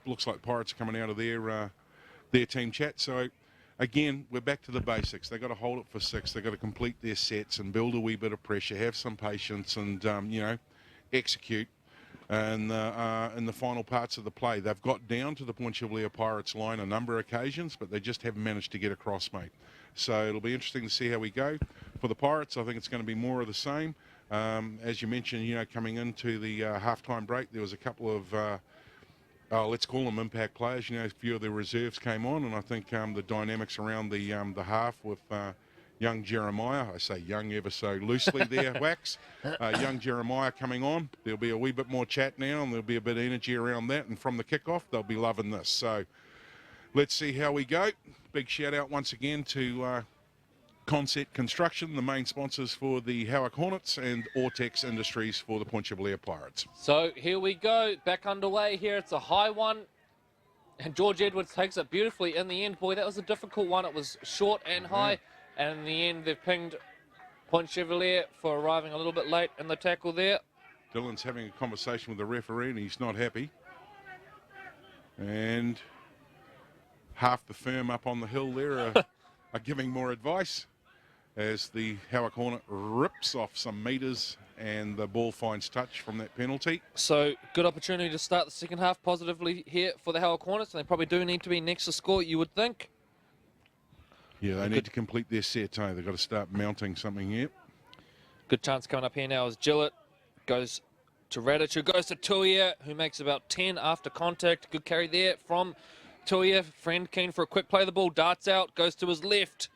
looks like Pirates are coming out of their team chat. So, again, we're back to the basics. They've got to hold it for 6. They've got to complete their sets and build a wee bit of pressure, have some patience and, execute. And in the final parts of the play, they've got down to the Point Chevalier Pirates line a number of occasions, but they just haven't managed to get across, mate. So it'll be interesting to see how we go. For the Pirates, I think it's going to be more of the same. As you mentioned, coming into the halftime break, there was a couple of, let's call them impact players. A few of the reserves came on, and I think the dynamics around the half with young Jeremiah, I say young ever so loosely there, Wax. Young Jeremiah coming on. There'll be a wee bit more chat now, and there'll be a bit of energy around that. And from the kickoff, they'll be loving this. So let's see how we go. Big shout out once again to Concept Construction, the main sponsors for the Howick Hornets, and Ortex Industries for the Point Chevalier Pirates. So here we go, back underway here. It's a high one, and George Edwards takes it beautifully in the end. Boy, that was a difficult one. It was short and high, and in the end they've pinged Point Chevalier for arriving a little bit late in the tackle there. Dylan's having a conversation with the referee, and he's not happy. And half the firm up on the hill there are giving more advice as the Howick Hornet rips off some metres and the ball finds touch from that penalty. So good opportunity to start the second half positively here for the Howick Hornets, and they probably do need to be next to score, you would think. Yeah, they need to complete their set, eh? They've got to start mounting something here. Good chance coming up here now as Gillett goes to Radic, who goes to Tuia, who makes about 10 after contact. Good carry there from Tuia. Friend keen for a quick play. The ball darts out, goes to his left.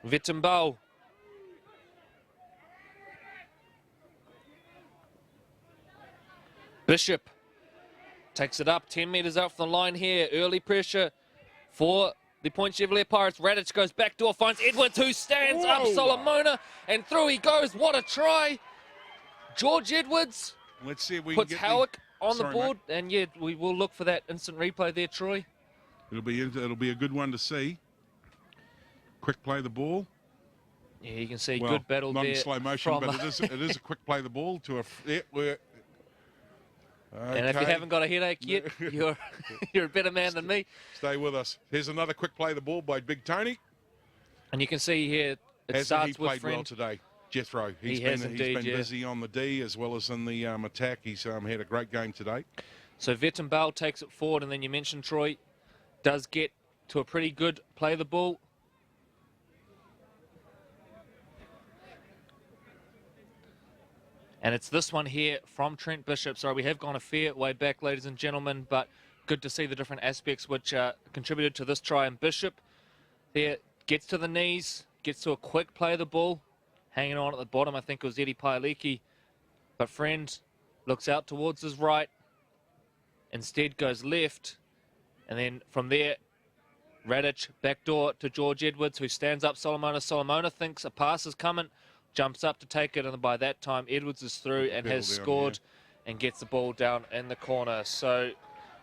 Vittenbau. Bishop takes it up, 10 metres out from the line here. Early pressure for the Point Chevalier Pirates. Radic goes backdoor, finds Edwards, who stands up Solomona, and through he goes. What a try. George Edwards Let's see if we puts can get Howick on the board, mate. and yeah, we will look for that instant replay there, Troy. It'll be a good one to see. Quick play the ball. Yeah, you can see Well, good battle not there. in slow motion, from, but it is a quick play the ball to a. Yeah, we're, and if you haven't got a headache yet, you're a better man than me. Stay with us. Here's another quick play the ball by Big Tony. And you can see here it Hasn't starts he with played Friend. well today? Jethro. He has indeed, busy on the D as well as in the attack. He's had a great game today. So Vettenbell takes it forward, and then you mentioned Troy does get to a pretty good play the ball. And it's this one here from Trent Bishop. Sorry, we have gone a fair way back, ladies and gentlemen, but good to see the different aspects which contributed to this try. And Bishop there gets to the knees, gets to a quick play of the ball. Hanging on at the bottom, I think it was Eddie Pailiki. But Friend looks out towards his right. Instead goes left. And then from there, Radic backdoor to George Edwards, who stands up Solomona. Solomona thinks a pass is coming, jumps up to take it, and by that time Edwards is through and has scored and gets the ball down in the corner. So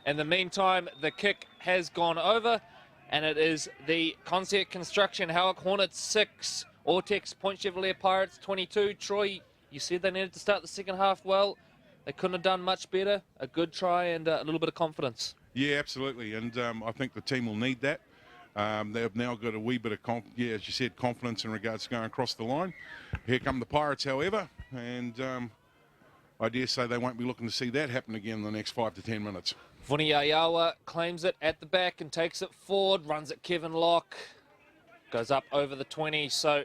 in the meantime, the kick has gone over, and it is the Concept Construction Howick Hornets 6, Ortex Point Chevalier Pirates 22. Troy, you said they needed to start the second half well. They couldn't have done much better. A good try and a little bit of confidence. Yeah, absolutely, and I think the team will need that. They've now got a wee bit of, as you said, confidence in regards to going across the line. Here come the Pirates, however, and I dare say they won't be looking to see that happen again in the next 5 to 10 minutes. Vuniyayawa claims it at the back and takes it forward, runs at Kevin Locke, goes up over the 20. So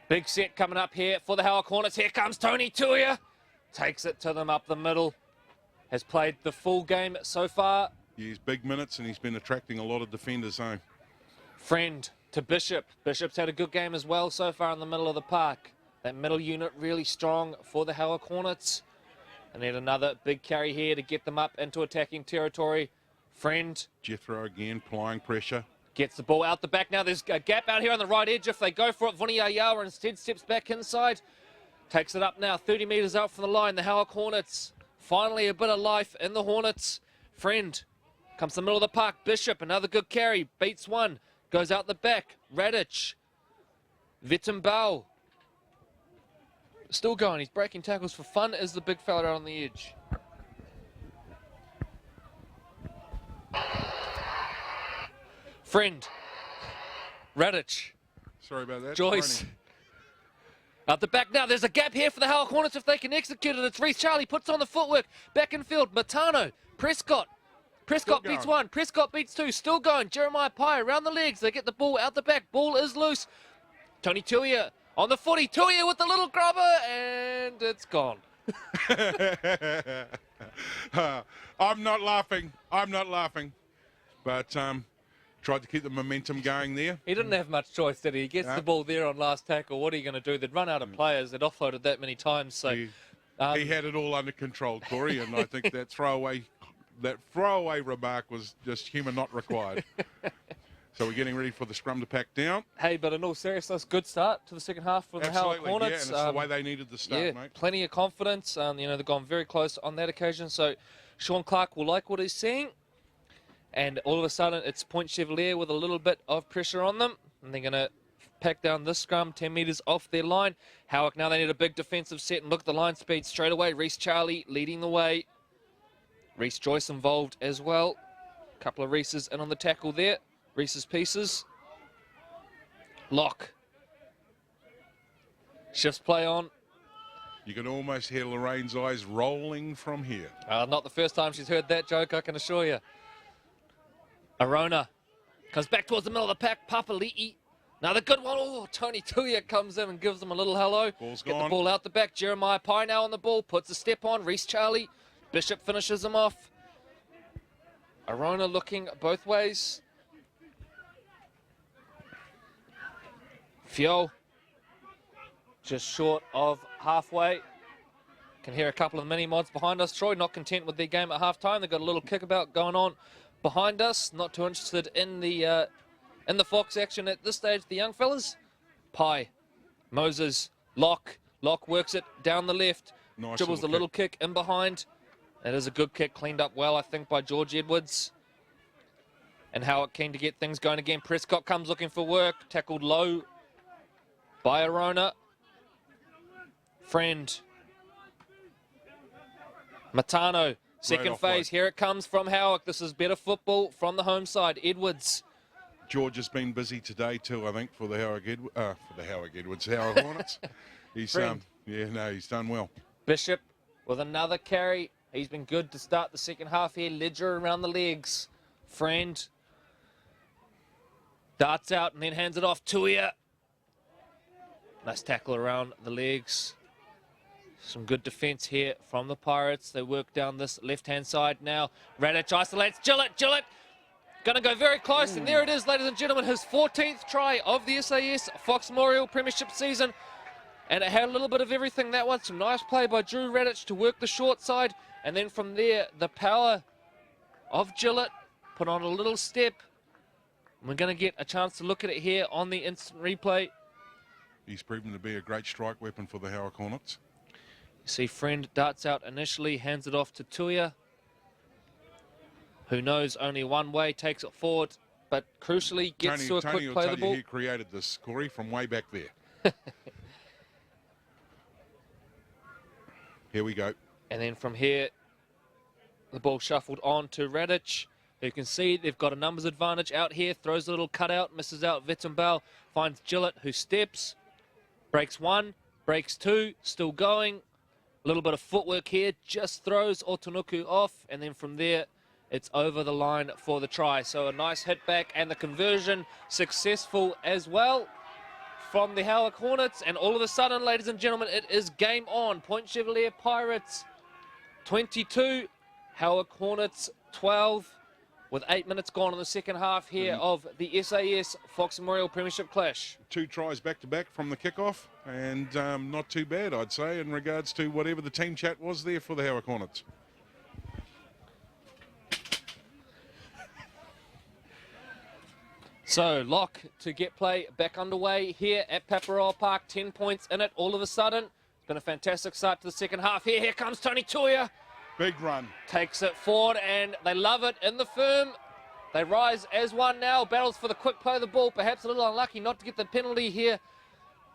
big set coming up here for the Howick Hornets. Here comes Tony Tuia, takes it to them up the middle, has played the full game so far. He's big minutes and he's been attracting a lot of defenders home. Friend to Bishop. Bishop's had a good game as well so far in the middle of the park. That middle unit really strong for the Howick Hornets. And then another big carry here to get them up into attacking territory. Friend. Jethro again, applying pressure. Gets the ball out the back now. There's a gap out here on the right edge. If they go for it, Vuniyayawa instead steps back inside. Takes it up now, 30 metres out from the line. The Howick Hornets. Finally a bit of life in the Hornets. Friend comes to the middle of the park. Bishop, another good carry. Beats one. Goes out the back. Radic. Vittenbau. Still going. He's breaking tackles for fun as the big fella out on the edge. Friend. Radic. Sorry about that. Joyce. Tony. Out the back now. There's a gap here for the Howick Hornets if they can execute it. It's Reece Charlie puts on the footwork. Back in field. Matano. Prescott. Prescott beats one. Prescott beats two. Still going. Jeremiah Pye around the legs. They get the ball out the back. Ball is loose. Tony Tuia on the footy. Tuia with the little grubber, and it's gone. I'm not laughing. I'm not laughing. But tried to keep the momentum going there. He didn't have much choice, did he? He gets the ball there on last tackle. What are you going to do? They'd run out of players. They'd offloaded that many times. So He had it all under control, Corey, and I think that throwaway remark was just humour not required. So we're getting ready for the scrum to pack down. Hey, but in all seriousness, good start to the second half for the Howick Hornets. Yeah, and it's the way they needed to start, mate. Plenty of confidence. You know, they've gone very close on that occasion. So Sean Clark will like what he's seeing. And all of a sudden, it's Point Chevalier with a little bit of pressure on them. And they're going to pack down this scrum 10 metres off their line. Howick, now they need a big defensive set. And look at the line speed straight away. Reece Charlie leading the way. Reece Joyce involved as well. A couple of Reeses in on the tackle there. Reese's pieces. Lock. Shifts play on. You can almost hear Lorraine's eyes rolling from here. Not the first time she's heard that joke, I can assure you. Arona comes back towards the middle of the pack. Papali'i. Now the good one. Oh, Tony Tuia comes in and gives them a little hello. Ball's Get gone. the ball out the back. Jeremiah Pye now on the ball. Puts a step on. Reece Charlie. Bishop finishes him off. Arona looking both ways. Fio just short of halfway. Can hear a couple of mini mods behind us. Troy not content with their game at halftime. They've got a little kickabout going on behind us. Not too interested in the Fox action at this stage. The young fellas. Pye, Moses, Lock. Lock works it down the left. Nice Dribbles the little kick in behind. That is a good kick, cleaned up well, I think, by George Edwards. And Howick keen to get things going again. Prescott comes looking for work. Tackled low by Arona. Friend. Matano. Second phase. Here it comes from Howick. This is better football from the home side. Edwards. George has been busy today too, I think, for the Howick Hornets. He's he's done well. Bishop with another carry. He's been good to start the second half here. Ledger around the legs. Friend. Darts out and then hands it off. Tuia. Nice tackle around the legs. Some good defence here from the Pirates. They work down this left-hand side now. Radic isolates. Gillett. Going to go very close. And there it is, ladies and gentlemen. His 14th try of the SAS Fox Memorial Premiership season. And it had a little bit of everything, that one. Some nice play by Drew Radic to work the short side. And then from there, the power of Gillett put on a little step. And we're going to get a chance to look at it here on the instant replay. He's proven to be a great strike weapon for the Howick Hornets. You see Friend darts out initially, hands it off to Tuia, who knows only one way, takes it forward, but crucially gets to a quick play the ball. He created this, Corey, from way back there. Here we go. And then from here, the ball shuffled on to Radic. You can see they've got a numbers advantage out here. Throws a little cutout, misses out. Wittenbell finds Gillett, who steps. Breaks one, breaks two, still going. A little bit of footwork here, just throws Otonuku off. And then from there, it's over the line for the try. So a nice hit back and the conversion successful as well from the Howick Hornets. And all of a sudden, ladies and gentlemen, it is game on. Point Chevalier Pirates 22, Howick Hornets 12. With 8 minutes gone in the second half here of the SAS Fox Memorial Premiership clash. 2 tries back-to-back from the kickoff, and not too bad, I'd say, in regards to whatever the team chat was there for the Howick Hornets. So, Lock to get play back underway here at Paparoa Park. 10 points in it all of a sudden. It's been a fantastic start to the second half here. Here comes Tony Tuia. Big run. Takes it forward, and they love it in the firm. They rise as one now. Battles for the quick play of the ball. Perhaps a little unlucky not to get the penalty here.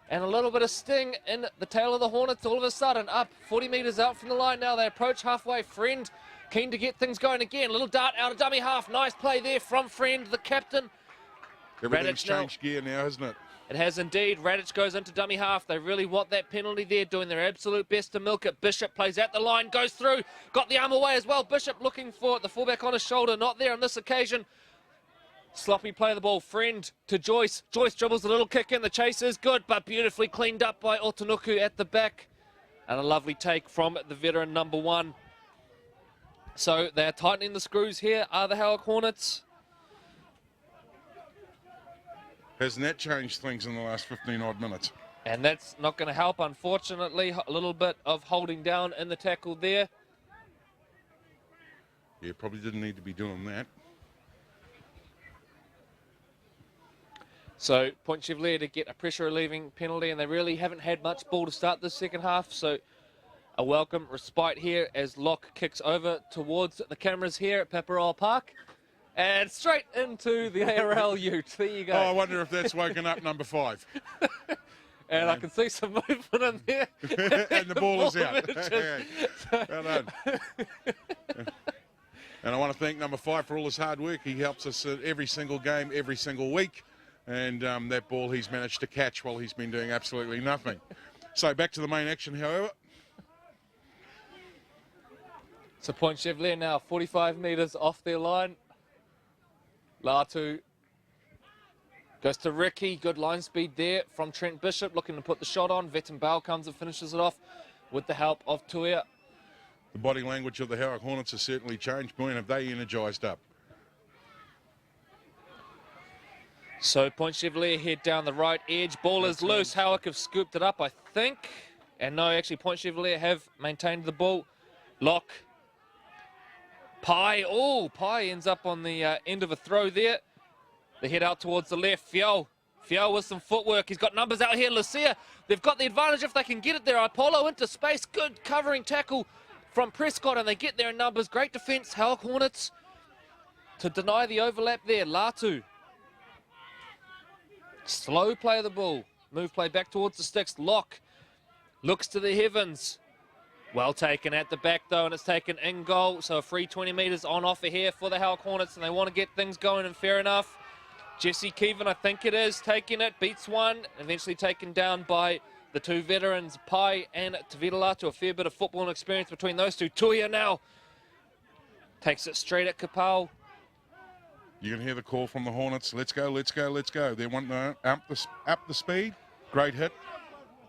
And a little bit of sting in the tail of the Hornets. All of a sudden, up 40 metres out from the line now. They approach halfway. Friend keen to get things going again. Little dart out of dummy half. Nice play there from Friend, the captain. Everything's Radic now. changed gear now, hasn't it? It has indeed. Radic goes into dummy half. They really want that penalty there, doing their absolute best to milk it. Bishop plays at the line, goes through, got the arm away as well. Bishop looking for the fullback on his shoulder, not there on this occasion. Sloppy play of the ball, Friend to Joyce. Joyce dribbles a little kick in. The chase is good, but beautifully cleaned up by Otanuku at the back. And a lovely take from the veteran number 1. So they're tightening the screws here, are the Howick Hornets. Hasn't that changed things in the last 15 odd minutes? And that's not going to help, unfortunately. A little bit of holding down in the tackle there. Yeah, probably didn't need to be doing that. So Point Chevalier to get a pressure relieving penalty, and they really haven't had much ball to start this second half. So a welcome respite here as Locke kicks over towards the cameras here at Paparoa Park. And straight into the ARL ute. There you go. Oh, I wonder if that's woken up number 5. And I can see some movement in there. And the ball is out. Well done. And I want to thank number 5 for all his hard work. He helps us at every single game, every single week. And that ball he's managed to catch while he's been doing absolutely nothing. So back to the main action, however. So Point Chevalier now 45 metres off their line. Latu goes to Ricky. Good line speed there from Trent Bishop, looking to put the shot on. Veton Bale comes and finishes it off with the help of Tuia. The body language of the Howick Hornets has certainly changed. Boy, have they energised up. So Point Chevalier head down the right edge. Ball is loose. Howick have scooped it up, I think. And no, actually Point Chevalier have maintained the ball. Lock. Pye. Oh, Pye ends up on the end of a throw there. They head out towards the left. Fiel with some footwork. He's got numbers out here. Lucia, they've got the advantage if they can get it there. Apollo into space. Good covering tackle from Prescott, and they get there in numbers. Great defence, Howick Hornets, to deny the overlap there. Latu. Slow play of the ball. Move play back towards the sticks. Lock looks to the heavens. Well taken at the back, though, and it's taken in goal. So a free 20 metres on offer here for the Howick Hornets, and they want to get things going, and fair enough. Jesse Keevan, I think it is, taking it, beats one, eventually taken down by the 2 veterans, Pai and Tavitalatu. A fair bit of football experience between those 2. Tuia now takes it straight at Kapau. You can hear the call from the Hornets. Let's go, let's go, let's go. They want to up the speed. Great hit.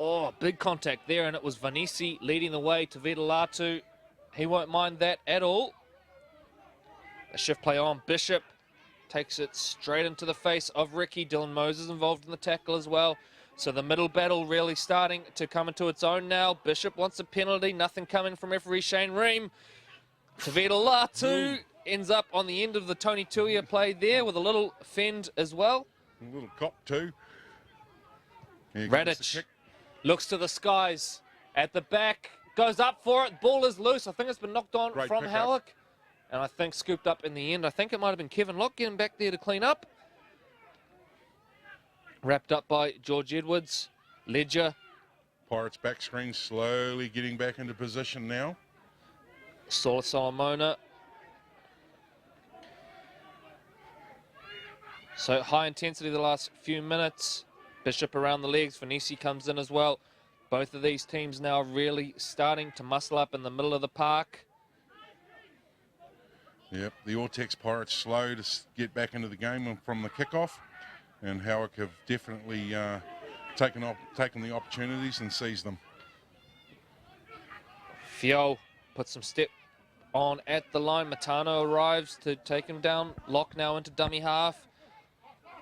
Oh, big contact there, and it was Vanisi leading the way to Vitalatu. He won't mind that at all. A shift play on. Bishop takes it straight into the face of Ricky. Dylan Moses involved in the tackle as well. So the middle battle really starting to come into its own now. Bishop wants a penalty. Nothing coming from referee Shane Ream. Tavitalatu ends up on the end of the Tony Tuia play there with a little fend as well. A little cop too. Radic looks to the skies at the back, goes up for it. Ball is loose. I think it's been knocked on from Howick, and I think scooped up in the end. I think it might have been Kevin Locke getting back there to clean up. Wrapped up by George Edwards. Ledger. Pirates back screen slowly getting back into position now. Sola Solomona. So high intensity the last few minutes. Bishop around the legs. Vanisi comes in as well. Both of these teams now really starting to muscle up in the middle of the park. Yep, the Ortex Pirates slow to get back into the game from the kickoff, and Howick have definitely taken the opportunities and seized them. Fiol puts some step on at the line. Matano arrives to take him down. Locke now into dummy half.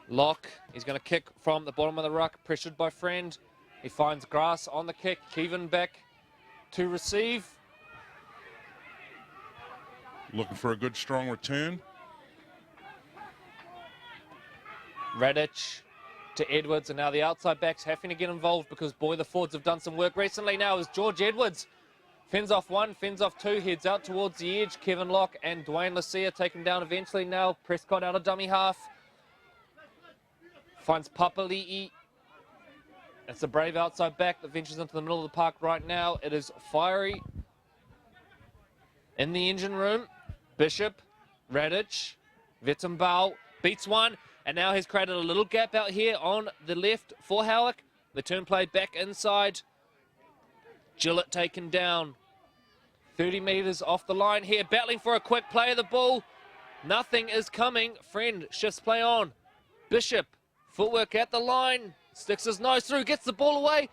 Locke, he's going to kick from the bottom of the ruck, pressured by Friend. He finds grass on the kick. Kevin back to receive. Looking for a good, strong return. Radic to Edwards, and now the outside backs having to get involved because, boy, the forwards have done some work recently now as George Edwards fends off 1, fends off 2, heads out towards the edge. Kevin Locke and Dwayne Lucia take him down eventually now. Prescott out of dummy half. Finds Papali'i. It's a brave outside back that ventures into the middle of the park right now. It is fiery in the engine room. Bishop, Radic, Vitambal beats one, and now has created a little gap out here on the left for Howick. The turn play back inside. Gillett taken down. 30 metres off the line here, battling for a quick play of the ball. Nothing is coming. Friend shifts play on. Bishop, footwork at the line, sticks his nose through, gets the ball away,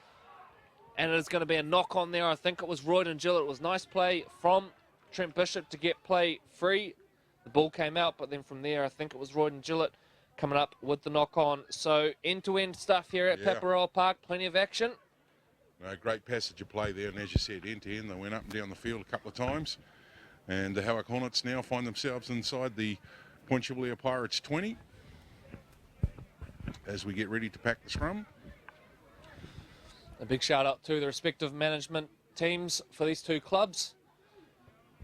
and it is going to be a knock on there. I think it was Royd and Gillett. It was nice play from Trent Bishop to get play free. The ball came out, but then from there, I think it was Royd and Gillett coming up with the knock on. So end-to-end stuff here at Paparoa Park, plenty of action. Great passage of play there, and as you said, end-to-end, they went up and down the field a couple of times. And the Howick Hornets now find themselves inside the Point Chevalier Pirates 20 as we get ready to pack the scrum. A big shout out to the respective management teams for these two clubs.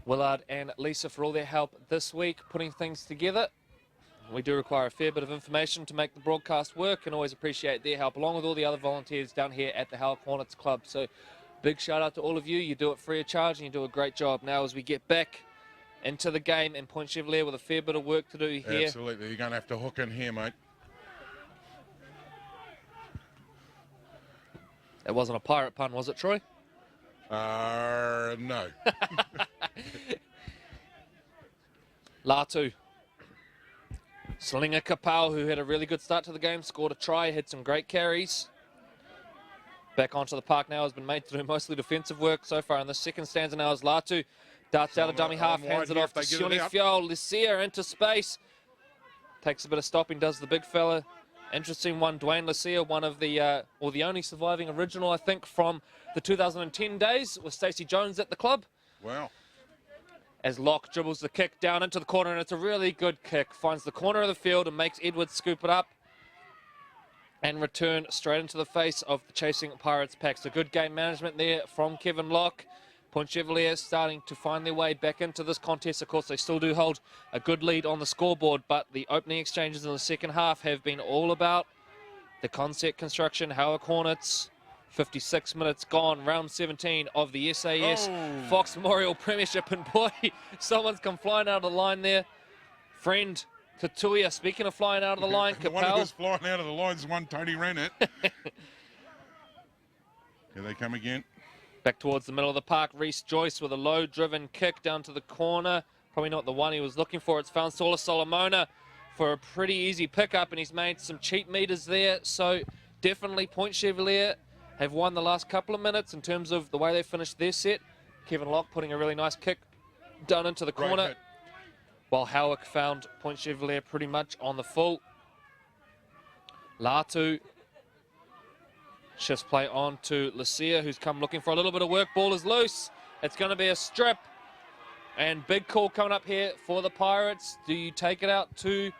Willard and Lisa for all their help this week putting things together. We do require a fair bit of information to make the broadcast work, and always appreciate their help along with all the other volunteers down here at the Howick Hornets Club. So big shout out to all of you. You do it free of charge and you do a great job. Now as we get back into the game in Point Chevalier with a fair bit of work to do here. Absolutely, you're going to have to hook in here, mate. It wasn't a pirate pun, was it, Troy? No. Latu. Slinger Kapau, who had a really good start to the game, scored a try, had some great carries. Back onto the park now, has been made to do mostly defensive work so far in the second stanza now as Latu darts out a dummy half, hands it off to Sione Fiol. Lissier into space. Takes a bit of stopping, does the big fella. Interesting one, Dwayne Lissier, one of the, or the only surviving original, I think, from the 2010 days with Stacey Jones at the club. Wow. As Locke dribbles the kick down into the corner, and it's a really good kick. Finds the corner of the field and makes Edwards scoop it up and return straight into the face of the chasing Pirates pack. So good game management there from Kevin Locke. Point Chevalier starting to find their way back into this contest. Of course, they still do hold a good lead on the scoreboard, but the opening exchanges in the second half have been all about the concept construction. Howick Hornets, 56 minutes gone, round 17 of the SAS Fox Memorial Premiership. And boy, someone's come flying out of the line there. Friend Tatuia, speaking of flying out of the line, The one who's flying out of the line is one Tony Rennett. Here they come again. Back towards the middle of the park, Reece Joyce with a low-driven kick down to the corner. Probably not the one he was looking for. It's found Saula Solomona for a pretty easy pickup, and he's made some cheap meters there. So definitely Point Chevalier have won the last couple of minutes in terms of the way they finished their set. Kevin Locke putting a really nice kick down into the corner, while Howick found Point Chevalier pretty much on the full. Latu shifts play on to Lissier, who's come looking for a little bit of work. Ball is loose. It's going to be a strip. And big call coming up here for the Pirates. Do you take it out to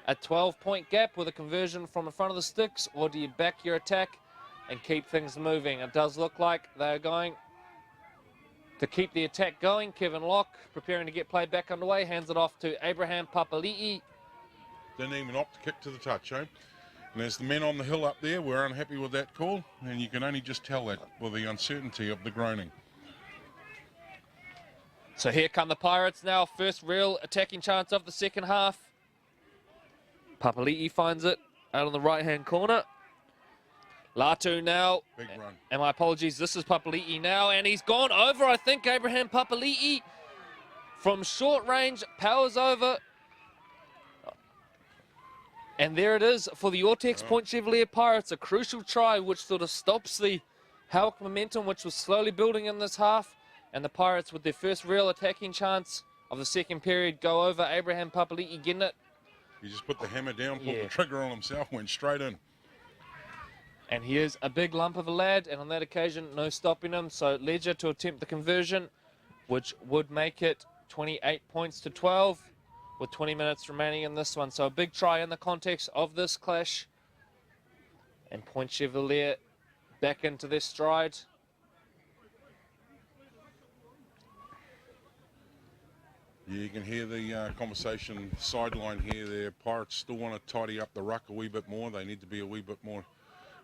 a 12-point gap with a conversion from in front of the sticks, or do you back your attack and keep things moving? It does look like they're going to keep the attack going. Kevin Locke preparing to get play back underway. Hands it off to Abraham Papali'i. Didn't even opt to kick to the touch, eh? And as the men on the hill up there were unhappy with that call, and you can only just tell that with the uncertainty of the groaning. So here come the Pirates now. First real attacking chance of the second half. Papali'i finds it out on the right-hand corner. Latu now. Big run. And my apologies, this is Papali'i now, and he's gone over, I think, Abraham Papali'i. From short range, powers over. And there it is for the Ortex Point Chevalier Pirates, a crucial try which sort of stops the Howick momentum, which was slowly building in this half. And the Pirates, with their first real attacking chance of the second period, go over. Abraham Papali'i getting it. He just put the hammer down, pulled the trigger on himself, went straight in. And here's a big lump of a lad, and on that occasion, no stopping him. So Ledger to attempt the conversion, which would make it 28 points to 12. With 20 minutes remaining in this one. So a big try in the context of this clash. And Point Chevalier back into their stride. Yeah, you can hear the conversation sideline here. The Pirates still want to tidy up the ruck a wee bit more. They need to be a wee bit more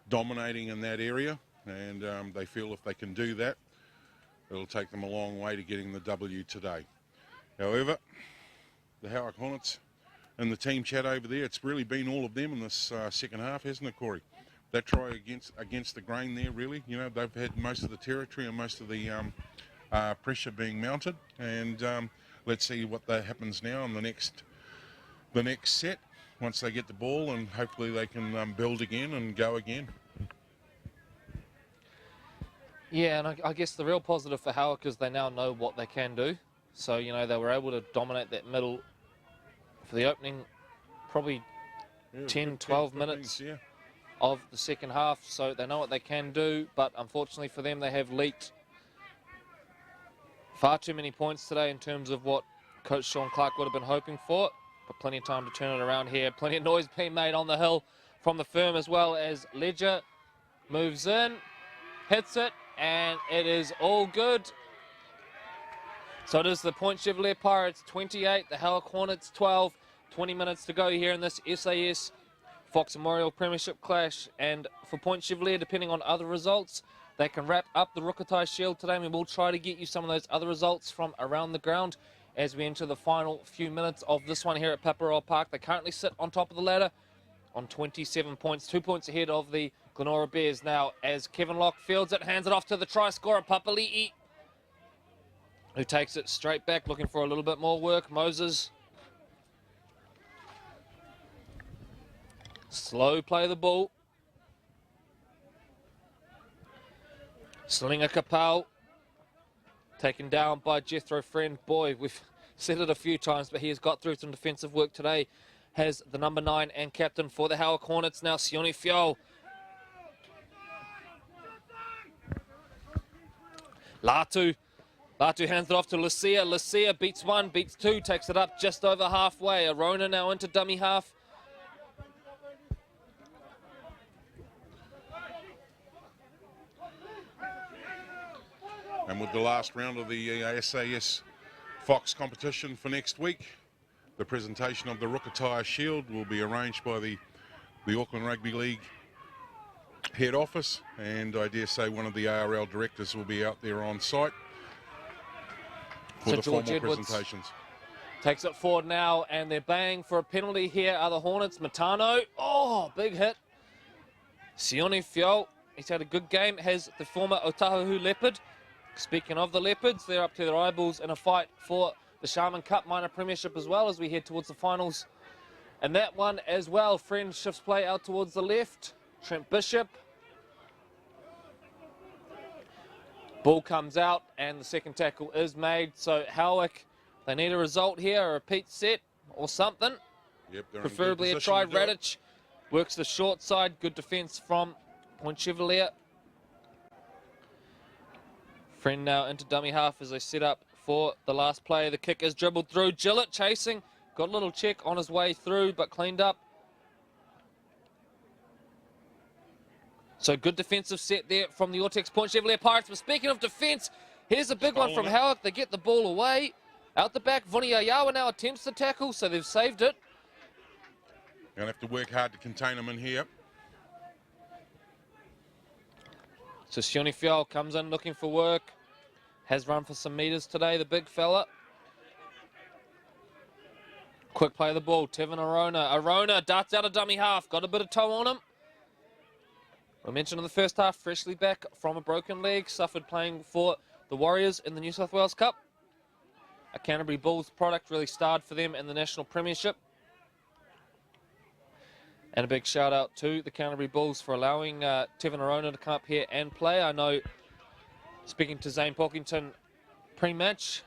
dominating in that area. And they feel if they can do that, it'll take them a long way to getting the W today. However, the Howick Hornets and the team chat over there, it's really been all of them in this second half, hasn't it, Corey? That try against the grain there, really. You know, they've had most of the territory and most of the pressure being mounted, and let's see what happens now in the next set once they get the ball, and hopefully they can build again and go again. Yeah, and I guess the real positive for Howick is they now know what they can do. So, you know, they were able to dominate that middle for the opening probably 10, 12 minutes of the second half. So they know what they can do, but unfortunately for them, they have leaked far too many points today in terms of what Coach Sean Clark would have been hoping for. But plenty of time to turn it around here. Plenty of noise being made on the hill from the firm, as well as Ledger moves in, hits it, and it is all good. So it is the Point Chevrolet Pirates 28, the Howick Hornets 12. 20 minutes to go here in this SAS Fox Memorial Premiership clash. And for Point Chevrolet, depending on other results, they can wrap up the Rukatai Shield today. And we will try to get you some of those other results from around the ground as we enter the final few minutes of this one here at Paparoa Park. They currently sit on top of the ladder on 27 points, 2 points ahead of the Glenora Bears now, as Kevin Locke fields it, hands it off to the try scorer, Papali'i, who takes it straight back, looking for a little bit more work. Moses. Slow play the ball. Slinger Kapau, taken down by Jethro Friend. Boy, we've said it a few times, but he has got through some defensive work today. Has the number 9 and captain for the Howick Hornets now, Sione Fiol. Latu hands it off to Lucia. Lucia beats 1, beats 2, takes it up just over halfway. Arona now into dummy half. And with the last round of the SAS Fox competition for next week, the presentation of the Rukatai Shield will be arranged by the Auckland Rugby League head office, and I dare say one of the ARL directors will be out there on site for so the George formal Edwards presentations. Takes it forward now, and they're banging for a penalty here are the Hornets. Matano, oh, big hit. Sione Fiol, he's had a good game, has the former Otahuhu Leopard. Speaking of the Leopards, they're up to their eyeballs in a fight for the Sharman Cup Minor Premiership as well as we head towards the finals. And that one as well, Friend shifts play out towards the left. Trent Bishop. Ball comes out and the second tackle is made. So Howick, they need a result here, a repeat set or something. Yep, preferably a try. Radic works the short side. Good defence from Point Chevalier. Friend now into dummy half as they set up for the last play. The kick is dribbled through. Gillett chasing. Got a little check on his way through, but cleaned up. So good defensive set there from the Ortex Point Chevalier Pirates. But speaking of defence, here's a big one from Howick. They get the ball away. Out the back, Vuni Ayawa now attempts the tackle, so they've saved it. Going to have to work hard to contain them in here. So Sione Fiol comes in looking for work. Has run for some metres today, the big fella. Quick play of the ball, Tevin Arona. Arona darts out of dummy half, got a bit of toe on him. We mentioned in the first half, freshly back from a broken leg, suffered playing for the Warriors in the New South Wales Cup. A Canterbury Bulls product, really starred for them in the National Premiership. And a big shout out to the Canterbury Bulls for allowing Tevin Arona to come up here and play. I know, speaking to Zane Pocklington pre-match,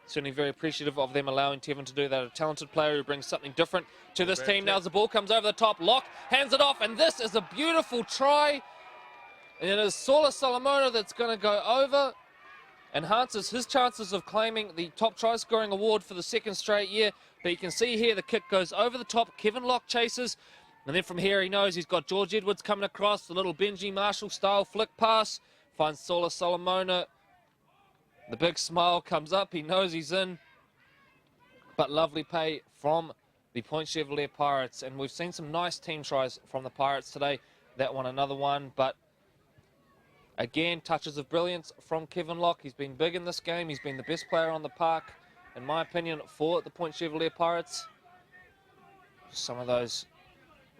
certainly very appreciative of them allowing Tevin to do that. A talented player who brings something different to this team. Now as the ball comes over the top, Locke hands it off, and this is a beautiful try. And it is Sola Solomona that's going to go over. Enhances his chances of claiming the top try scoring award for the second straight year. But you can see here the kick goes over the top. Kevin Locke chases. And then from here he knows he's got George Edwards coming across. The little Benji Marshall style flick pass. Finds Sola Solomona. The big smile comes up. He knows he's in. But lovely play from the Point Chevalier Pirates. And we've seen some nice team tries from the Pirates today. That one, another one. But again, touches of brilliance from Kevin Locke. He's been big in this game. He's been the best player on the park, in my opinion, for the Point Chevalier Pirates. some of those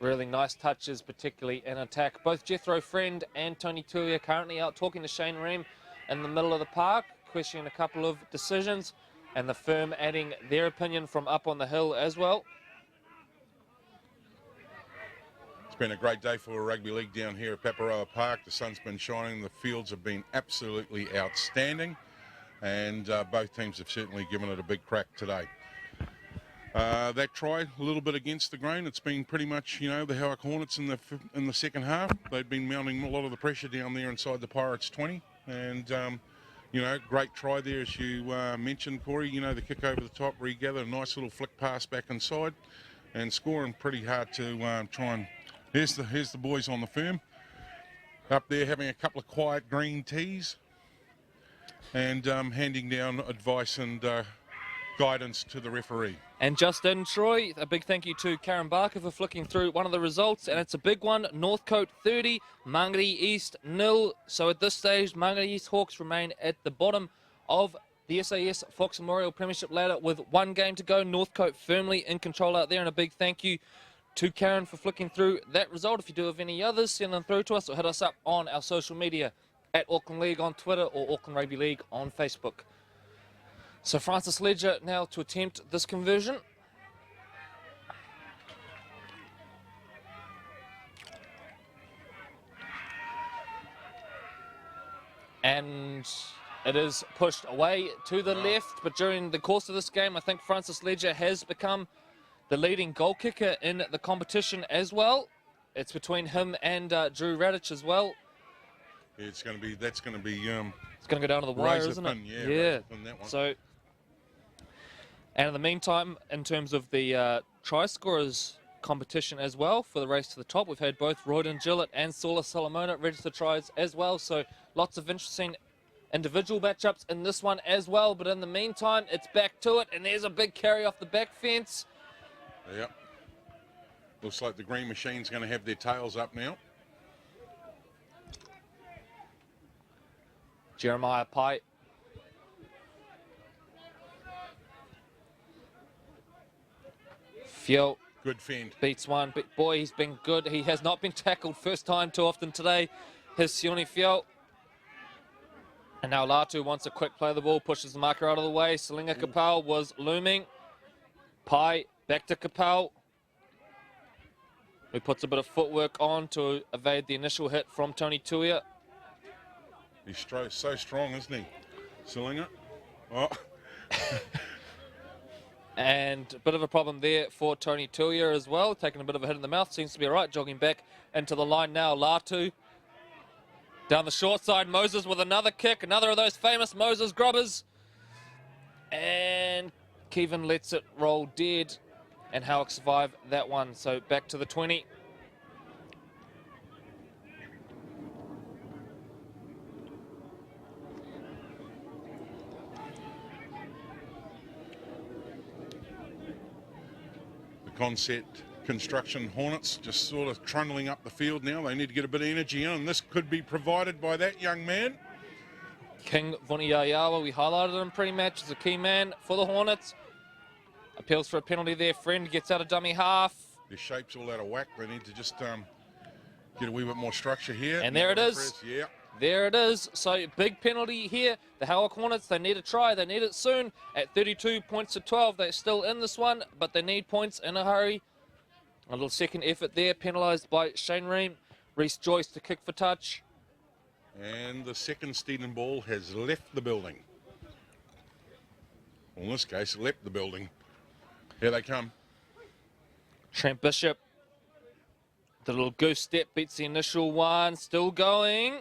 really nice touches, particularly in attack. Both Jethro Friend and Tony Tuia currently out talking to Shane Ream in the middle of the park, questioning a couple of decisions, and the firm adding their opinion from up on the hill as well. It's been a great day for rugby league down here at Paparoa Park. The sun's been shining, the fields have been absolutely outstanding, and both teams have certainly given it a big crack today. That try, a little bit against the grain. It's been pretty much, you know, the Howick Hornets in the second half. They'd been mounting a lot of the pressure down there inside the Pirates 20. And, you know, great try there, as you mentioned, Corey. You know, the kick over the top, regather, a nice little flick pass back inside, and scoring pretty hard to try and... Here's the boys on the firm. Up there having a couple of quiet green teas and handing down advice and guidance to the referee. And just in, Troy, a big thank you to Karen Barker for flicking through one of the results, and it's a big one. Northcote 30, Mangere East 0. So at this stage, Mangere East Hawks remain at the bottom of the SAS Fox Memorial Premiership ladder with one game to go. Northcote firmly in control out there, and a big thank you to Karen for flicking through that result. If you do have any others, send them through to us or hit us up on our social media at Auckland League on Twitter or Auckland Rugby League on Facebook. So Francis Ledger now to attempt this conversion. And it is pushed away to the left, but during the course of this game, I think Francis Ledger has become the leading goal kicker in the competition as well. It's between him and Drew Radich as well. Yeah, it's going to be, it's going to go down to the wire, isn't it? Yeah. That one. So, and in the meantime, in terms of the try scorers competition as well, for the race to the top, we've had both Royden Gillett and Saula Salamona register tries as well. So lots of interesting individual matchups in this one as well. But in the meantime, it's back to it, and there's a big carry off the back fence. Yep. Looks like the green machine's going to have their tails up now. Jeremiah Pye. Fio. Good fend. Beats one. But boy, he's been good. He has not been tackled first time too often today. His Sione Fio. And now Latu wants a quick play of the ball, pushes the marker out of the way. Salinga Kapau was looming. Pye back to Kapau, who puts a bit of footwork on to evade the initial hit from Tony Tuia. He's so strong, isn't he? Salinga. Oh. And a bit of a problem there for Tony Tuia as well, taking a bit of a hit in the mouth. Seems to be all right, jogging back into the line now. Latu down the short side. Moses with another kick, another of those famous Moses grubbers. And Kevin lets it roll dead, and Howick survive that one. So back to the 20. The concept construction Hornets just sort of trundling up the field now. They need to get a bit of energy in, and this could be provided by that young man. King Vuniyayawa, we highlighted him pretty much as a key man for the Hornets. Appeals for a penalty there. Friend gets out of dummy half. Their shape's all out of whack. They need to just get a wee bit more structure here. And there it is. Yeah. There it is. So big penalty here. The Howick Hornets, they need a try. They need it soon. At 32 points to 12, they're still in this one, but they need points in a hurry. A little second effort there, penalised by Shane Ream. Reece Joyce to kick for touch. And the second Steeden ball has left the building. Well, in this case, left the building. Here they come. Trent Bishop. The little goose step beats the initial one. Still going.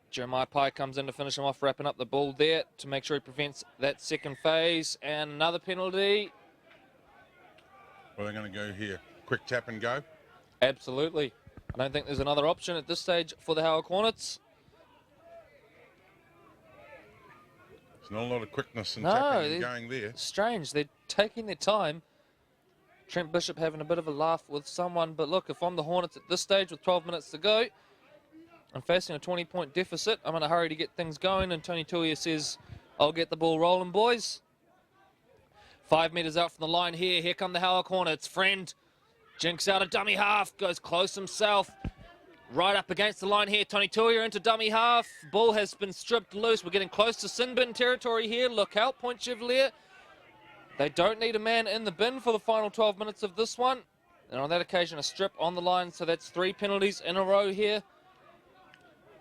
Jeremiah Pye comes in to finish him off, wrapping up the ball there to make sure he prevents that second phase. And another penalty. Well, they're going to go here. Quick tap and go. Absolutely. I don't think there's another option at this stage for the Howick Hornets. There's not a lot of quickness and tapping and going there. Strange. They're taking their time. Trent Bishop having a bit of a laugh with someone. But look, if I'm the Hornets at this stage with 12 minutes to go, I'm facing a 20-point deficit. I'm in a hurry to get things going. And Tony Tuia says, I'll get the ball rolling, boys. 5 metres out from the line here. Here come the Howick Hornets. Friend Jinks out a dummy half, goes close himself. Right up against the line here, Tony Tuia into dummy half. Ball has been stripped loose. We're getting close to sin bin territory here. Look out, Point Chevalier. They don't need a man in the bin for the final 12 minutes of this one. And on that occasion, a strip on the line, so that's 3 penalties in a row here.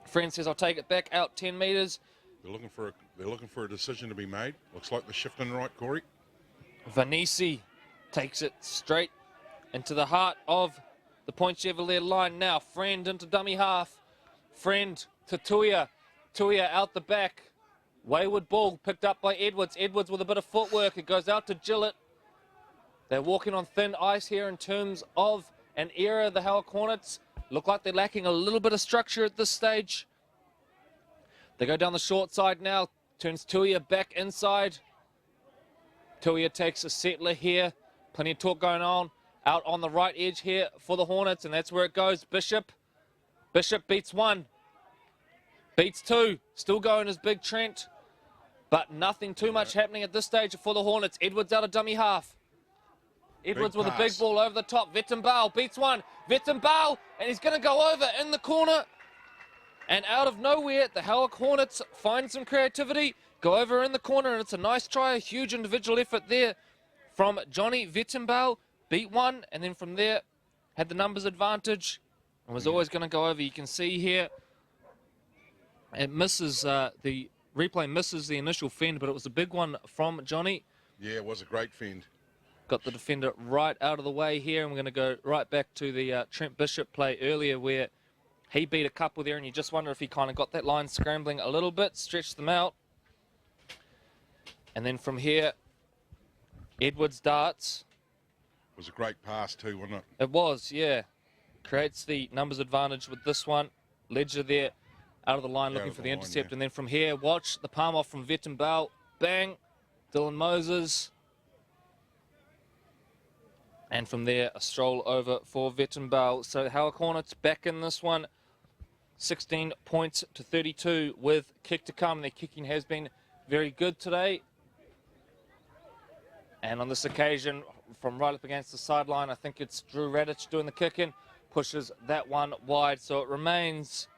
Friend says, I'll take it back out 10 metres. They're looking for a decision to be made. Looks like they're shifting right, Corey. Vanisi takes it straight into the heart of the Point Chevalier line now. Friend into dummy half. Friend to Tuia. Tuia out the back. Wayward ball picked up by Edwards. Edwards with a bit of footwork. It goes out to Gillett. They're walking on thin ice here in terms of an era. The Howick Hornets look like they're lacking a little bit of structure at this stage. They go down the short side now. Turns Tuia back inside. Tuia takes a settler here. Plenty of talk going on. Out on the right edge here for the Hornets, and that's where it goes. Bishop. Bishop beats 1. Beats 2. Still going as Big Trent. But nothing too much happening at this stage for the Hornets. Edwards out of dummy half. Edwards with a big ball over the top. Vettenbauer beats 1. Vettenbauer, and he's going to go over in the corner. And out of nowhere, the Howick Hornets find some creativity. Go over in the corner, and it's a nice try. A huge individual effort there from Johnny Vettenbauer. Beat 1, and then from there, had the numbers advantage. And was always going to go over. You can see here, it misses, the replay misses the initial fend, but it was a big one from Johnny. Yeah, it was a great fend. Got the defender right out of the way here, and we're going to go right back to the Trent Bishop play earlier where he beat a couple there, and you just wonder if he kind of got that line scrambling a little bit, stretched them out. And then from here, Edwards darts. It was a great pass too, wasn't it? It was, yeah. Creates the numbers advantage with this one. Ledger there out of the line looking for the intercept. Yeah. And then from here, watch the palm off from Vettenbauer. Bang. Dylan Moses. And from there, a stroll over for Vettenbauer. So Howick Hornets back in this one. 16 points to 32 with kick to come. Their kicking has been very good today. And on this occasion, from right up against the sideline, I think it's Drew Radich doing the kicking, pushes that one wide. So it remains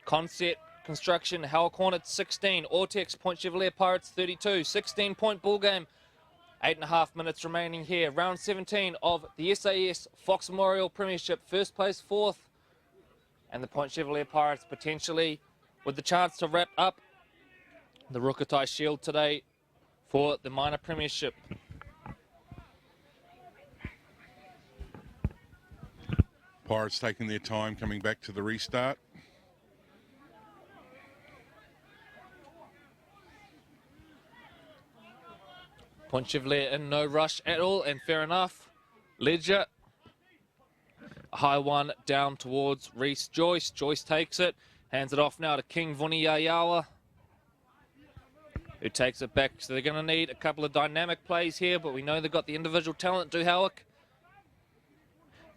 concept construction. Howick Hornets 16, Ortex Point Chevalier Pirates 32, 16-point ball game. 8.5 minutes remaining here. Round 17 of the SAS Fox Memorial Premiership. First place, 4th. And the Point Chevalier Pirates potentially with the chance to wrap up the Rukatai Shield today for the minor premiership. Pirates taking their time coming back to the restart. Point Chevalier in no rush at all, and fair enough. Ledger, a high one down towards Reese Joyce. Joyce takes it, hands it off now to King Vuniyayawa, who takes it back. So they're going to need a couple of dynamic plays here, but we know they've got the individual talent to Howick.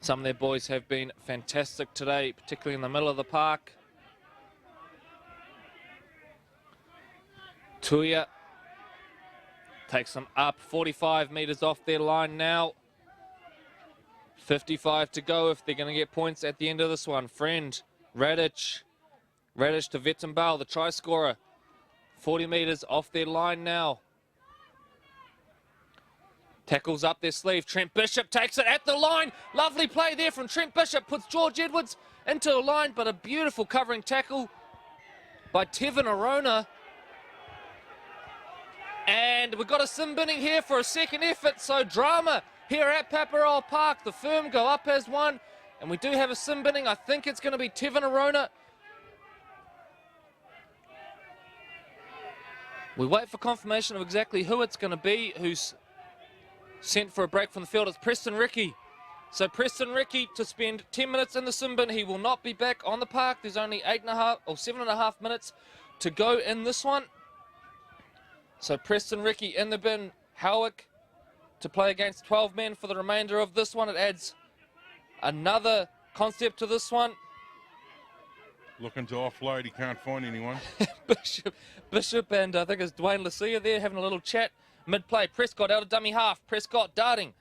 Some of their boys have been fantastic today, particularly in the middle of the park. Tuia takes them up 45 metres off their line now. 55 to go if they're going to get points at the end of this one. Friend, Radich to Vettenbauer, the try scorer. 40 metres off their line now. Tackles up their sleeve. Trent Bishop takes it at the line. Lovely play there from Trent Bishop. Puts George Edwards into a line, but a beautiful covering tackle by Tevin Arona. And we've got a sim binning here for a second effort. So drama here at Paparoa Park. The firm go up as one. And we do have a sim binning. I think it's going to be Tevin Arona. We wait for confirmation of exactly who it's going to be, who's sent for a break from the field. It's Preston Ricky. So Preston Ricky to spend 10 minutes in the sim bin. He will not be back on the park. There's only 7.5 minutes to go in this one. So Preston Ricky in the bin. Howick to play against 12 men for the remainder of this one. It adds another concept to this one. Looking to offload, he can't find anyone. Bishop and I think it's Dwayne Lucia there having a little chat. Mid-play, Prescott out of dummy half. Prescott darting.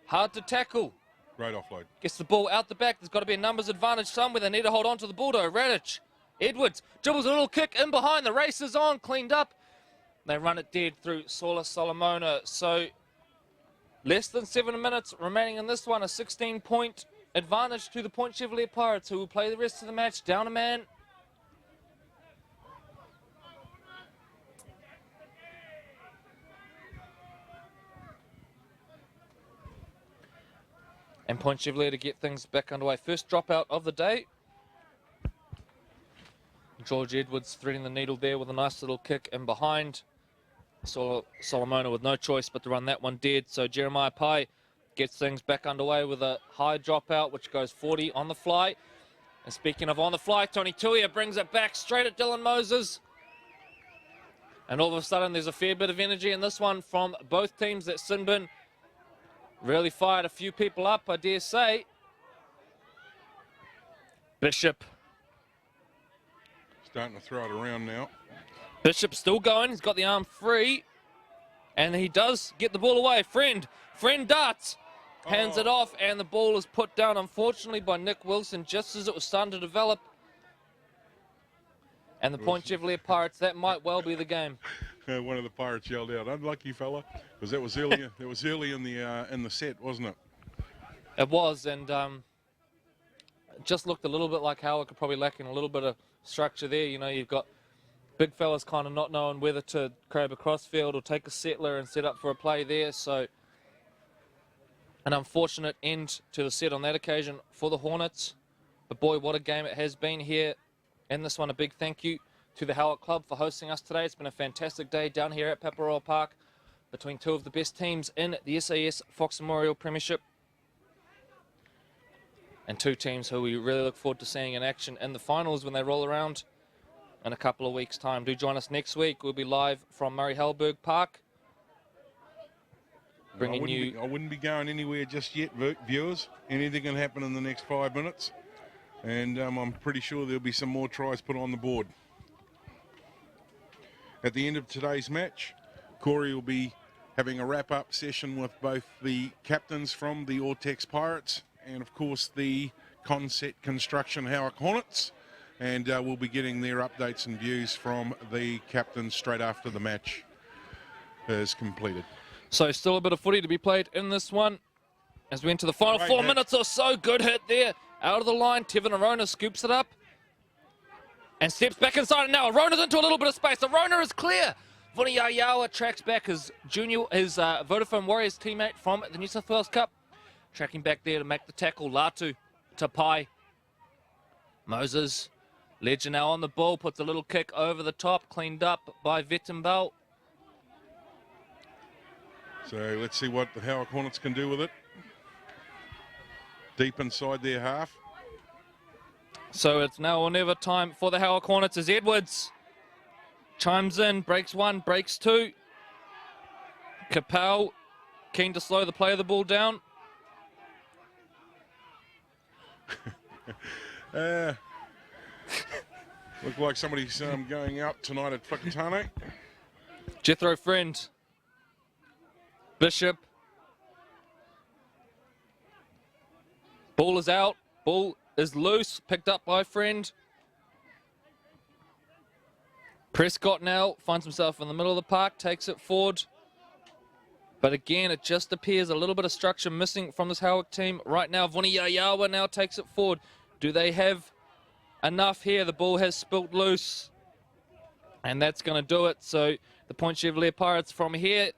Hard to tackle. Great offload. Gets the ball out the back. There's got to be a numbers advantage somewhere. They need to hold on to the ball, though. Radic. Edwards dribbles a little kick in behind. The race is on. Cleaned up. They run it dead through Sola Solomona. So less than 7 minutes remaining in this one. A 16-point advantage to the Point Chevalier Pirates, who will play the rest of the match down a man. And Point Chevalier to get things back underway. First dropout of the day. George Edwards threading the needle there with a nice little kick in behind. Solomona with no choice but to run that one dead. So Jeremiah Pai gets things back underway with a high dropout, which goes 40 on the fly. And speaking of on the fly, Tony Tuia brings it back straight at Dylan Moses. And all of a sudden, there's a fair bit of energy in this one from both teams. That Sinbin really fired a few people up, I dare say. Bishop. Starting to throw it around now. Bishop still going. He's got the arm free. And he does get the ball away. Friend darts. Hands it off, and the ball is put down, unfortunately, by Nick Wilson just as it was starting to develop. And the Point Chevalier Pirates, that might well be the game. One of the Pirates yelled out, "Unlucky fella," because that was early. It was early in the set, wasn't it? It was, and it just looked a little bit like Howick are probably lacking a little bit of structure there. You know, you've got big fellas kind of not knowing whether to crab across field or take a settler and set up for a play there. So an unfortunate end to the set on that occasion for the Hornets. But boy, what a game it has been here. In this one, a big thank you to the Howick Club for hosting us today. It's been a fantastic day down here at Paparoa Park between two of the best teams in the SAS Fox Memorial Premiership. And two teams who we really look forward to seeing in action in the finals when they roll around in a couple of weeks' time. Do join us next week. We'll be live from Murray Halberg Park. I wouldn't be going anywhere just yet, viewers. Anything can happen in the next 5 minutes. And I'm pretty sure there'll be some more tries put on the board. At the end of today's match, Corey will be having a wrap-up session with both the captains from the Ortex Pirates and, of course, the Concept Construction Howick Hornets. And we'll be getting their updates and views from the captains straight after the match is completed. So still a bit of footy to be played in this one as we enter the final 4 minutes or so. Good hit there. Out of the line, Tevin Arona scoops it up and steps back inside. And now Arona's into a little bit of space. Arona is clear. Vuni Yayawa tracks back his Vodafone Warriors teammate from the New South Wales Cup. Tracking back there to make the tackle. Latu to Pai. Moses. Ledger now on the ball. Puts a little kick over the top. Cleaned up by Vettenbell. So let's see what the Howick Hornets can do with it. Deep inside their half. So it's now or never time for the Howick Hornets as Edwards chimes in, breaks one, breaks two. Capel keen to slow the play of the ball down. Look like somebody's going out tonight at Whakatane. Jethro Friend. Bishop. Ball is out. Ball is loose. Picked up by Friend. Prescott now finds himself in the middle of the park. Takes it forward. But again, it just appears a little bit of structure missing from this Howick team. Right now, Vuni Yayawa now takes it forward. Do they have enough here? The ball has spilt loose. And that's going to do it. So the Point Chevalier Pirates from here,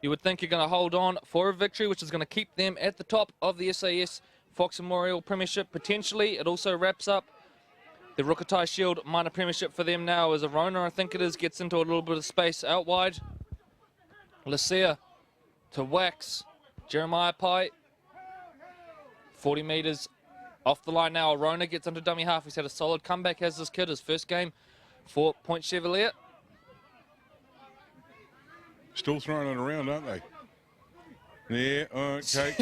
you would think you're going to hold on for a victory, which is going to keep them at the top of the SAS Fox Memorial Premiership, potentially. It also wraps up the Rukatai Shield Minor Premiership for them now as Arona, I think it is, gets into a little bit of space out wide. Lucia to Wax. Jeremiah Pai. 40 metres off the line now. Arona gets into dummy half. He's had a solid comeback as this kid, his first game for Point Chevalier. Still throwing it around, aren't they? Yeah, okay.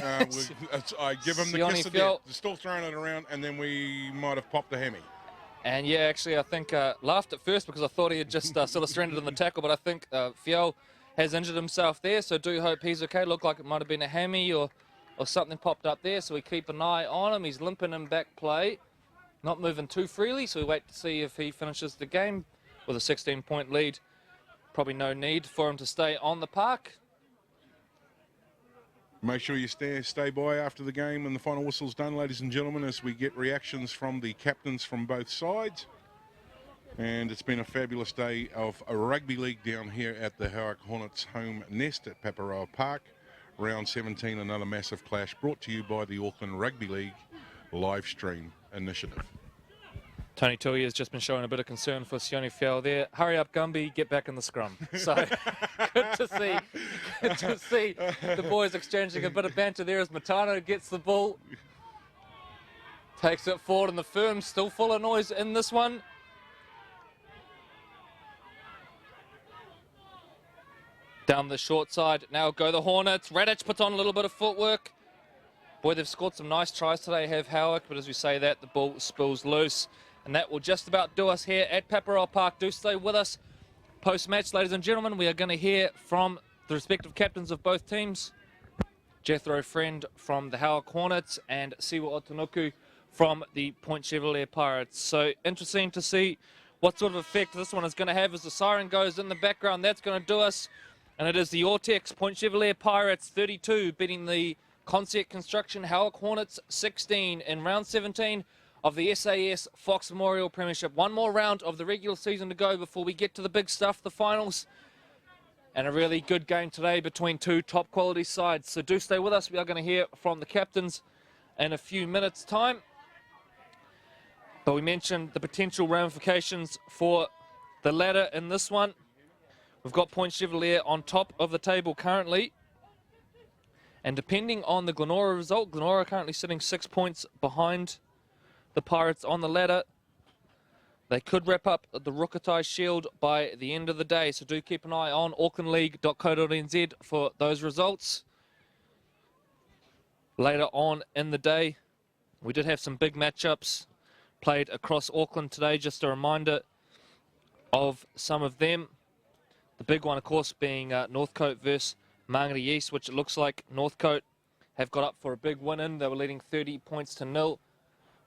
I give them the kiss of death. They're still throwing it around, and then we might have popped a hammy. And yeah, actually, I think laughed at first because I thought he had just sort of surrendered in the tackle, but I think Fiel has injured himself there, so do hope he's okay. Looked like it might have been a hammy or or something popped up there, so we keep an eye on him. He's limping in back play, not moving too freely, so we wait to see if he finishes the game with a 16-point lead. Probably no need for him to stay on the park. Make sure you stay by after the game and the final whistle's done, ladies and gentlemen, as we get reactions from the captains from both sides. And it's been a fabulous day of a rugby league down here at the Howick Hornets home nest at Paparoa Park. Round 17, another massive clash brought to you by the Auckland Rugby League live stream initiative. Tony Tui has just been showing a bit of concern for Sione Fiel there. Hurry up, Gumby, get back in the scrum. So good to see the boys exchanging a bit of banter there as Matano gets the ball. Takes it forward in the firm, still full of noise in this one. Down the short side, now go the Hornets. Radic puts on a little bit of footwork. Boy, they've scored some nice tries today, have Howick, but as we say that, the ball spills loose. And that will just about do us here at Paparoa Park. Do stay with us. Post-match, ladies and gentlemen, we are going to hear from the respective captains of both teams. Jethro Friend from the Howick Hornets and Siwa Otonuku from the Point Chevalier Pirates. So interesting to see what sort of effect this one is going to have as the siren goes in the background. That's going to do us. And it is the Ortex Point Chevalier Pirates 32 beating the Concept Construction Howick Hornets 16 in round 17 of the SAS Fox Memorial Premiership. One more round of the regular season to go before we get to the big stuff, the finals. And a really good game today between two top quality sides. So do stay with us. We are going to hear from the captains in a few minutes' time. But we mentioned the potential ramifications for the ladder in this one. We've got Point Chevalier on top of the table currently. And depending on the Glenora result, Glenora currently sitting 6 points behind the Pirates on the ladder. They could wrap up the Rukatai Shield by the end of the day. So do keep an eye on aucklandleague.co.nz for those results. Later on in the day, we did have some big matchups played across Auckland today. Just a reminder of some of them. The big one, of course, being Northcote versus Mangere East, which it looks like Northcote have got up for a big win in. They were leading 30 points to 0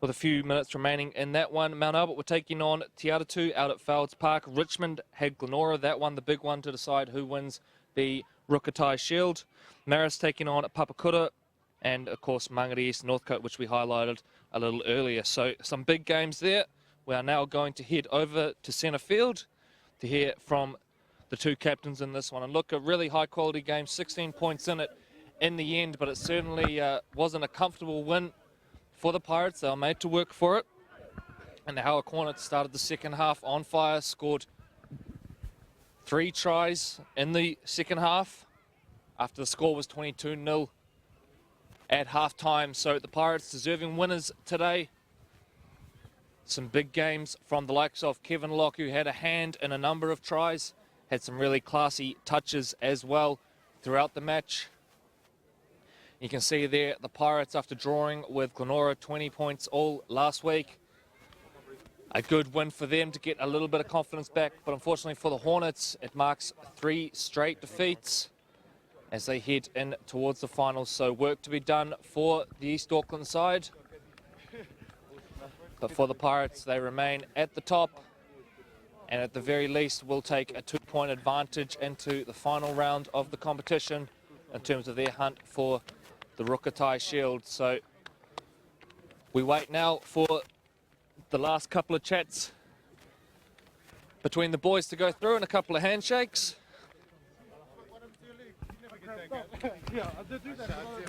with a few minutes remaining in that one. Mount Albert were taking on Te Aratu out at Fowles Park. Richmond had Glenora, that one, the big one to decide who wins the Rukatai Shield. Marist taking on Papakura, and, of course, Mangere East Northcote, which we highlighted a little earlier. So some big games there. We are now going to head over to centre field to hear from the two captains in this one. And look, a really high quality game, 16 points in it in the end, but it certainly wasn't a comfortable win for the Pirates. They were made to work for it. And the Howick Hornets started the second half on fire, scored 3 tries in the second half after the score was 22-0 at half-time. So the Pirates deserving winners today. Some big games from the likes of Kevin Locke, who had a hand in a number of tries. Had some really classy touches as well throughout the match. You can see there the Pirates, after drawing with Glenora 20 points all last week. A good win for them to get a little bit of confidence back, but unfortunately for the Hornets, it marks 3 straight defeats as they head in towards the finals. So work to be done for the East Auckland side. But for the Pirates, they remain at the top. And at the very least, will take a 2-point advantage into the final round of the competition in terms of their hunt for the Rukatai Shield. So we wait now for the last couple of chats between the boys to go through and a couple of handshakes.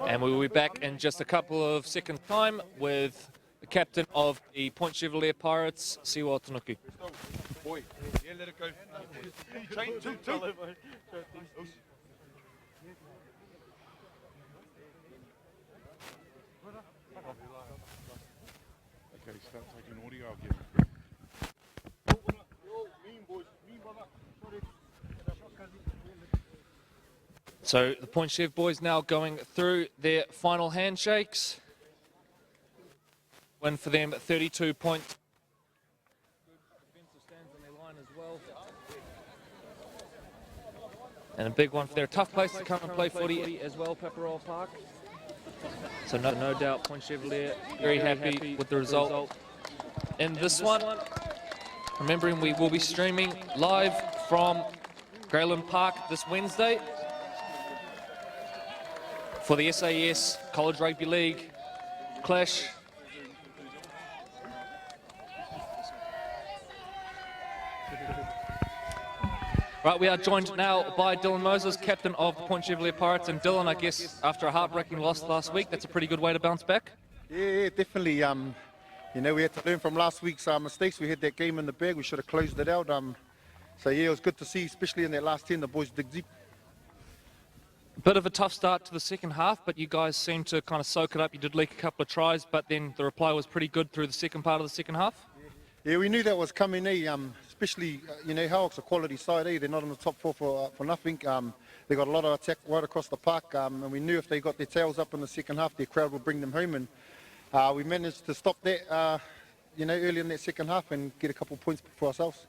And we will be back in just a couple of seconds' time with the captain of the Point Chevalier Pirates, Siwa Otonuku. Boy, yeah, let it go. Train 2-2. Okay, start taking audio, I'll give it. So the Point Chev boys now going through their final handshakes. Win for them, 32 points. Defensive stands on their line as well. And a big one for their tough place to come and play footy as well, Paparoa Park. So no doubt Point Chevrolet very happy with the result in this one. Remembering we will be streaming live from Grayland Park this Wednesday for the SAS College Rugby League clash. Right, we are joined now by Dylan Moses, captain of the Point Chevrolet Pirates. And Dylan, I guess after a heartbreaking loss last week, that's a pretty good way to bounce back. Yeah, definitely. You know, we had to learn from last week's mistakes. We had that game in the bag. We should have closed it out. So yeah, it was good to see, especially in that last 10, the boys dig deep. Bit of a tough start to the second half, but you guys seemed to kind of soak it up. You did leak a couple of tries, but then the reply was pretty good through the second part of the second half. Yeah, we knew that was coming, especially, you know, Howick's a quality side, They're not in the top four for nothing. They got a lot of attack right across the park, and we knew if they got their tails up in the second half, their crowd would bring them home, and we managed to stop that, you know, early in that second half and get a couple of points for ourselves.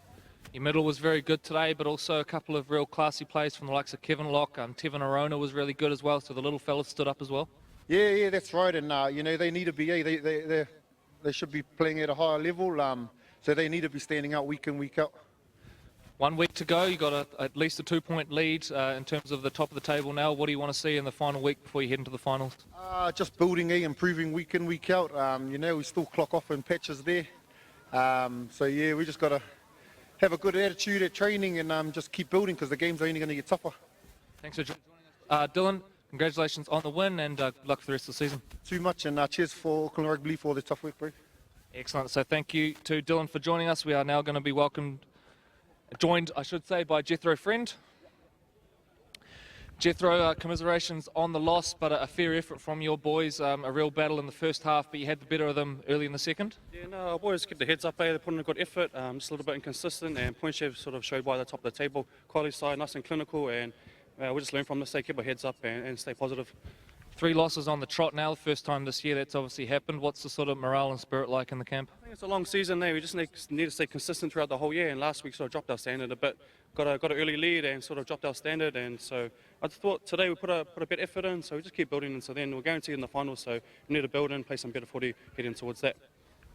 Your middle was very good today, but also a couple of real classy plays from the likes of Kevin Locke. Tevin Arona was really good as well, so the little fellas stood up as well. Yeah, that's right, and, you know, they need to be, they should be playing at a higher level, so they need to be standing out week in, week out. 1 week to go. You got at least a 2-point lead in terms of the top of the table now. What do you want to see in the final week before you head into the finals? Just building, improving week in, week out. You know, we still clock off in patches there. So yeah, we just got to have a good attitude at training and just keep building because the game's only going to get tougher. Thanks for joining us. Dylan, congratulations on the win and good luck for the rest of the season. Too much, and cheers for Auckland Rugby League for the tough week, bro. Excellent. So thank you to Dylan for joining us. We are now going to be joined, I should say, by Jethro Friend. Jethro, commiserations on the loss, but a fair effort from your boys. A real battle in the first half, but you had the better of them early in the second. Yeah, no, our boys kept their heads up. They put in a good effort, just a little bit inconsistent, and Point Chev sort of showed by the top of the table. Quality side, nice and clinical, and we just learned from this. They keep our heads up and stay positive. 3 losses on the trot now, the first time this year that's obviously happened. What's the sort of morale and spirit like in the camp? I think it's a long season there. We just need to stay consistent throughout the whole year, and last week sort of dropped our standard a bit. Got an early lead and sort of dropped our standard, and so I thought today we put a bit of effort in, so we just keep building, and so then we're guaranteed in the finals, so we need to build in, play some better footy, heading towards that.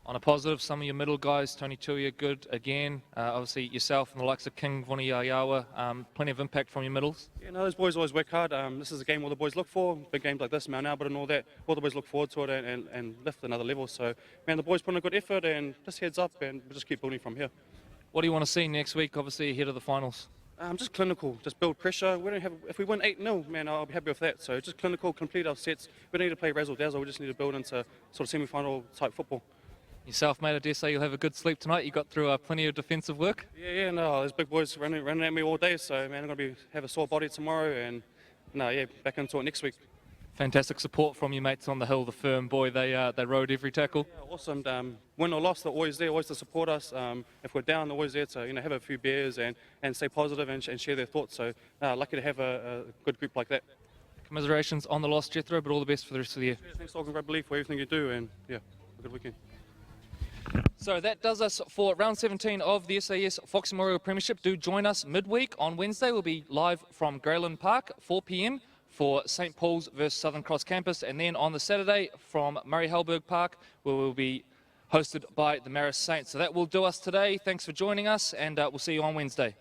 On a positive, some of your middle guys, Tony Chuia, good again. Obviously yourself and the likes of King, Voni Yayawa, plenty of impact from your middles. Yeah, no, those boys always work hard. This is a game all the boys look for. Big games like this, Mount Albert and all that, all the boys look forward to it and lift another level. So, man, the boys put in a good effort and just heads up and we'll just keep building from here. What do you want to see next week, obviously ahead of the finals? Just clinical, just build pressure. If we win 8-0, man, I'll be happy with that. So just clinical, complete our sets. We don't need to play razzle-dazzle, we just need to build into sort of semi-final type football. Yourself, mate, I dare say you'll have a good sleep tonight. You got through plenty of defensive work. Yeah, no, there's big boys running at me all day, so man, I'm going to have a sore body tomorrow and back into it next week. Fantastic support from your mates on the hill, the firm boy. They rode every tackle. Yeah, awesome. Win or loss, they're always there, always to support us. If we're down, they're always there to have a few beers and stay positive and share their thoughts. So lucky to have a good group like that. Commiserations on the loss, Jethro, but all the best for the rest of the year. Thanks to Auckland Rugby League for everything you do, and yeah, have a good weekend. So that does us for round 17 of the SAS Fox Memorial Premiership. Do join us midweek on Wednesday. We'll be live from Grayland Park, 4 p.m. for St. Paul's versus Southern Cross Campus. And then on the Saturday from Murray Halberg Park, where we'll be hosted by the Marist Saints. So that will do us today. Thanks for joining us, and we'll see you on Wednesday.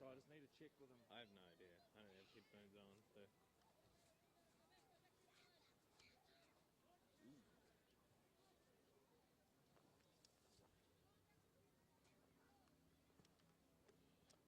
So I just need to check with him. I have no idea. I don't have headphones on, so.